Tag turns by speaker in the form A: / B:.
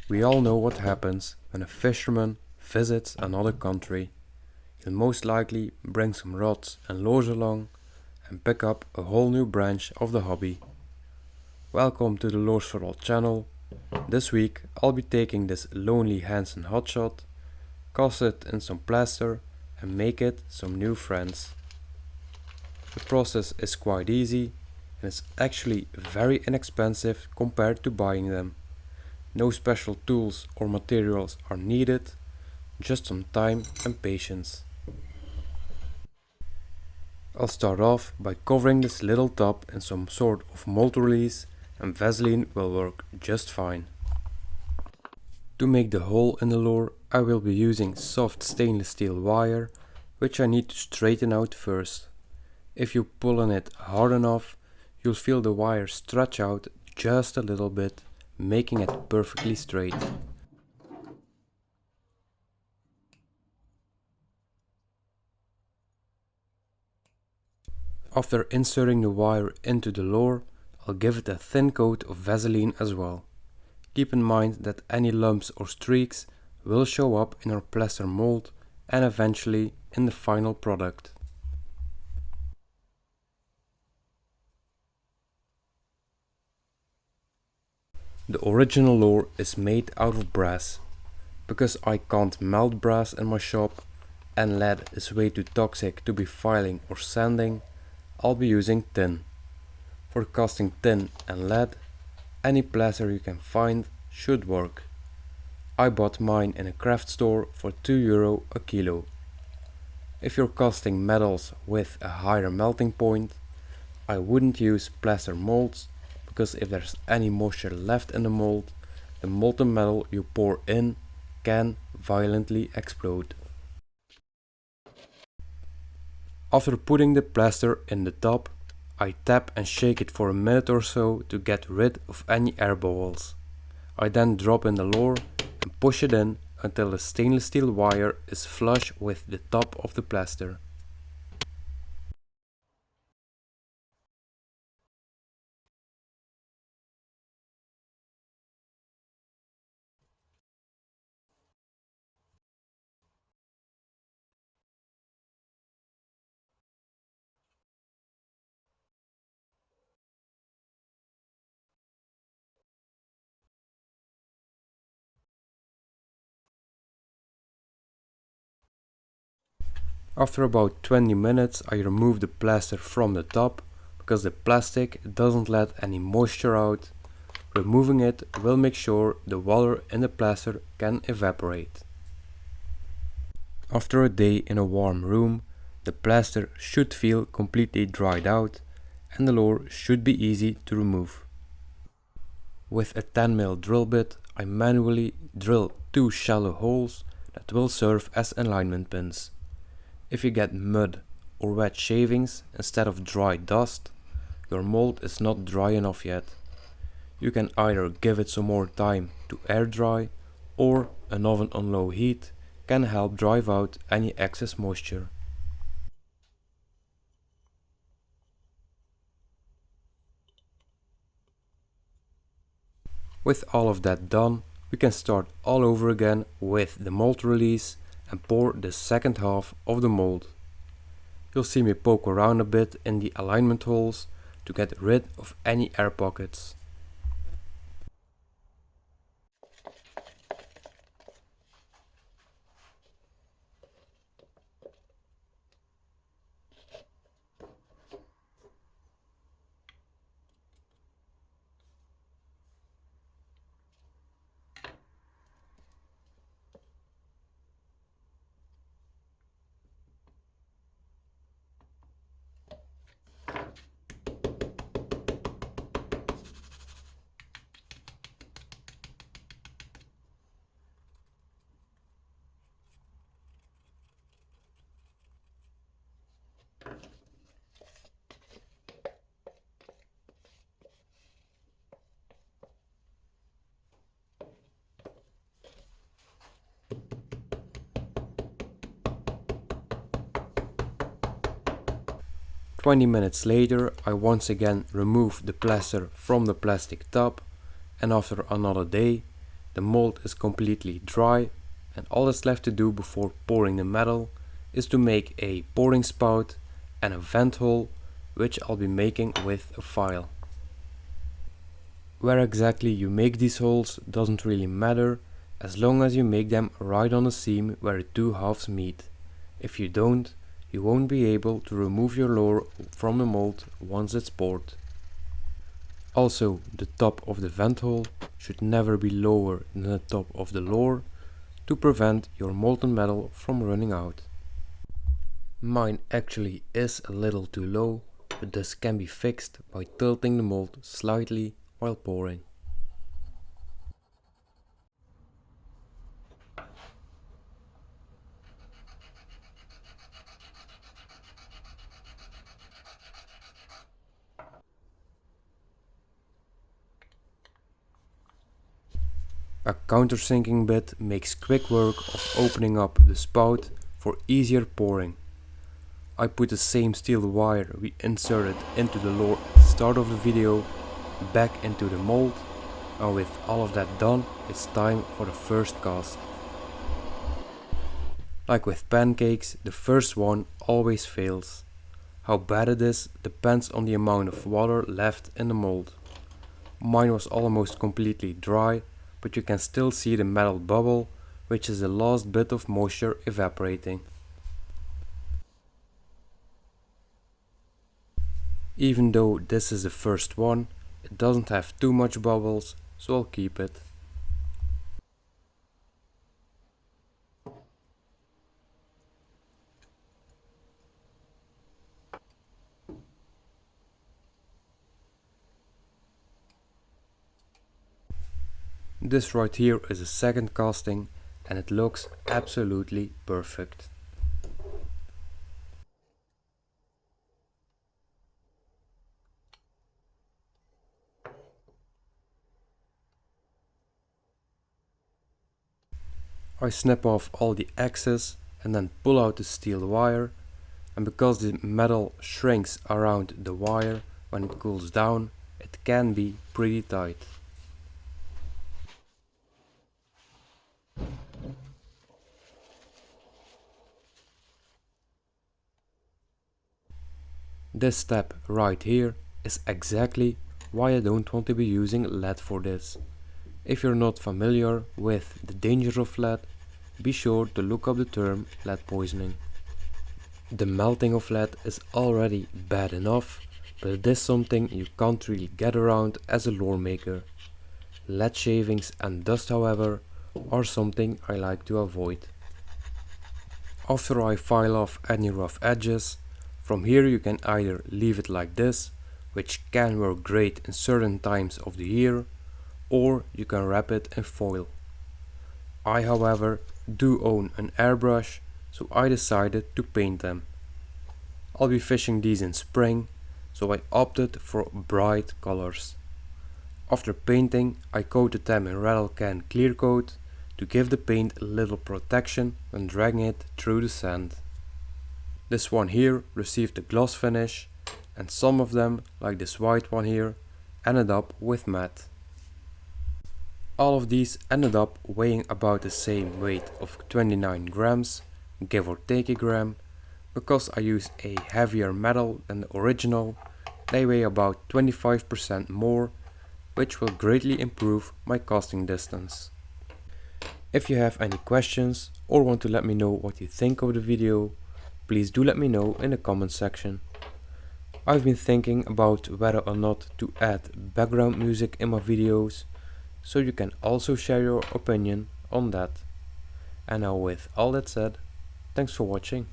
A: We all know what happens when a fisherman visits another country. He'll most likely bring some rods and lures along and pick up a whole new branch of the hobby. Welcome to the Lures for All channel. This week I'll be taking this lonely Hansen hotshot, cast it in some plaster and make it some new friends. The process is quite easy and it's actually very inexpensive compared to buying them. No special tools or materials are needed, just some time and patience. I'll start off by covering this little top in some sort of mold release and Vaseline will work just fine. To make the hole in the lure I will be using soft stainless steel wire, which I need to straighten out first. If you pull on it hard enough, you'll feel the wire stretch out just a little bit, making it perfectly straight. After inserting the wire into the lure, I'll give it a thin coat of Vaseline as well. Keep in mind that any lumps or streaks will show up in our plaster mold and eventually in the final product. The original lure is made out of brass. Because I can't melt brass in my shop and lead is way too toxic to be filing or sanding, I'll be using tin. For casting tin and lead, any plaster you can find should work. I bought mine in a craft store for €2 a kilo. If you're casting metals with a higher melting point, I wouldn't use plaster molds because if there's any moisture left in the mold, the molten metal you pour in can violently explode. After putting the plaster in the top, I tap and shake it for a minute or so to get rid of any air bubbles. I then drop in the lure and push it in until the stainless steel wire is flush with the top of the plaster. After about 20 minutes I remove the plaster from the top because the plastic doesn't let any moisture out. Removing it will make sure the water in the plaster can evaporate. After a day in a warm room, the plaster should feel completely dried out and the lure should be easy to remove. With a 10mm drill bit I manually drill 2 shallow holes that will serve as alignment pins. If you get mud or wet shavings instead of dry dust, your mold is not dry enough yet. You can either give it some more time to air dry or an oven on low heat can help drive out any excess moisture. With all of that done, we can start all over again with the mold release and pour the second half of the mold. You'll see me poke around a bit in the alignment holes to get rid of any air pockets. "20 minutes later I once again remove the plaster from the plastic top and after another day the mold is completely dry, and all that's left to do before pouring the metal is to make a pouring spout and a vent hole, which I'll be making with a file. Where exactly you make these holes doesn't really matter, as long as you make them right on the seam where the two halves meet. If you don't, you won't be able to remove your lure from the mold once it's poured. Also, the top of the vent hole should never be lower than the top of the lure to prevent your molten metal from running out. Mine actually is a little too low, but this can be fixed by tilting the mold slightly while pouring. A countersinking bit makes quick work of opening up the spout for easier pouring. I put the same steel wire we inserted into the lure at the start of the video back into the mold, and with all of that done, it's time for the first cast. Like with pancakes, the first one always fails. How bad it is depends on the amount of water left in the mold. Mine was almost completely dry, but you can still see the metal bubble, which is the last bit of moisture evaporating. Even though this is the first one, it doesn't have too much bubbles, so I'll keep it. This right here is a second casting, and it looks absolutely perfect. I snap off all the excess and then pull out the steel wire, and because the metal shrinks around the wire when it cools down, it can be pretty tight. This step right here is exactly why I don't want to be using lead for this. If you're not familiar with the dangers of lead, be sure to look up the term lead poisoning. The melting of lead is already bad enough, but it is something you can't really get around as a lure maker. Lead shavings and dust, however, are something I like to avoid. After I file off any rough edges, from here you can either leave it like this, which can work great in certain times of the year, or you can wrap it in foil. I, however, do own an airbrush, so I decided to paint them. I'll be fishing these in spring, so I opted for bright colors. After painting, I coated them in rattle can clear coat to give the paint a little protection when dragging it through the sand. This one here received a gloss finish, and some of them, like this white one here, ended up with matte. All of these ended up weighing about the same weight of 29 grams, give or take a gram. Because I use a heavier metal than the original, they weigh about 25% more, which will greatly improve my casting distance. If you have any questions or want to let me know what you think of the video, please do let me know in the comment section. I've been thinking about whether or not to add background music in my videos, so you can also share your opinion on that. And now with all that said, thanks for watching.